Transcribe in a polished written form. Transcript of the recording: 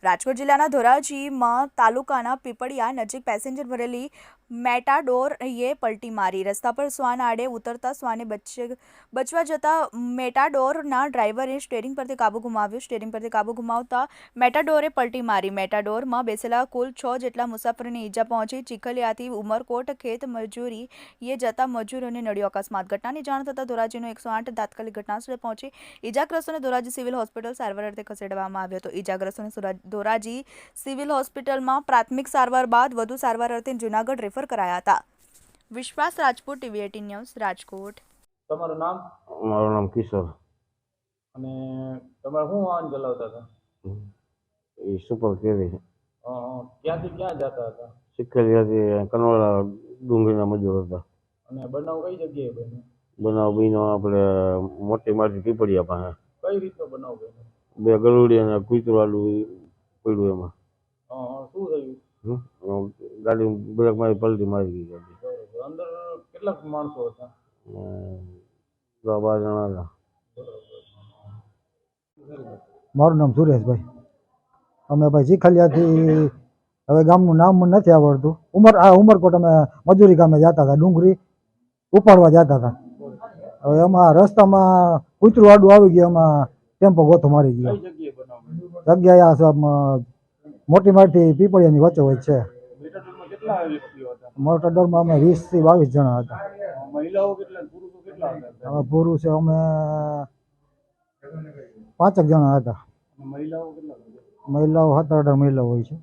રાજકોટ જિલ્લાના ધોરાજીમાં તાલુકાના પીપળિયા નજીક પેસેન્જર ભરેલી મેટાડોરએ પલટી મારી. રસ્તા પર શ્વાન આડે ઉતરતા શ્વાને બચવા જતા મેટાડોરના ડ્રાઈવરે સ્ટીયરિંગ પરથી કાબુ ગુમાવ્યો. સ્ટીયરિંગ પરથી કાબુ ગુમાવતા મેટાડોરે પલટી મારી. મેટાડોરમાં બેસેલા કુલ 6 જેટલા મુસાફરોને ઈજા પહોંચી. ચીખલિયાથી ઉમરકોટ ખેત મજૂરીએ જતા મજૂરોને નડ્યો અકસ્માત. ઘટનાની જાણ થતાં ધોરાજીનો 108 તાત્કાલિક ઘટનાસ્થળે પહોંચી ઈજાગ્રસ્તોને ધોરાજી સિવિલ હોસ્પિટલ સારવાર અર્થે ખસેડવામાં આવ્યો હતો. ઈજાગ્રસ્તોને ધોરાજી સિવિલ હોસ્પિટલમાં પ્રાથમિક સારવાર બાદ વધુ સારવાર અર્થે જૂનાગઢ રેફર કરાયા હતા. વિશ્વાસ રાજપૂત, ટીવી 18 ન્યૂઝ, રાજકોટ. તમારું નામ? મારું નામ કિશોર. અને તમારે શું વાહન ચલાવતા હતા? એ સુપર કેરી છે. ક્યાંથી ક્યાં જતા હતા? શીખેલીયાથી કનોડા ડુંગળીના મજૂર હતા. અને બનાવ કઈ જગ્યાએ બન્યો? બનાવ બન્યો આપણે મોટી માટી પીપળિયા પાસે. કઈ રીતનો બનાવ બન્યો? બે ગલુડી અને કૂતરાલું પડ્યું એમાં. શું થયું? ગાડી બ્રેક મારી પલટી મારી ગઈ ગાડી. બરોબર. અંદર કેટલાક માણસો હતા? 12 જણા હતા. મારું નામ સુરેશભાઈ. અમે ભાઈ ચીખલિયાથી હવે ગામનું નામ નથી આવડતું. ઉમરકોટ અમે મજૂરી કામે જતા હતા, ડુંગળી ઉપાડવા જતા હતા. હવે એમાં રસ્તામાં કૂતરું આડું આવી ગયું, એમાં ટેમ્પો ગોથો મારી ગયો. કઈ જગ્યાએ બનાવ? જગ્યાએ મોટી માટી પીપળિયાની વચ્ચે હોય છે. મેટાડોરમાં કેટલા વ્યક્તિઓ હતા? મોટરડોરમાં અમે 20 થી 22 જણા હતા. મહિલાઓ કેટલા, પુરુષો કેટલા હતા? અમે પુરુષ અમે 5 જણા હતા. મહિલાઓ કેટલા હતા? મહિલાઓ 17-18 મહિલાઓ હોય છે.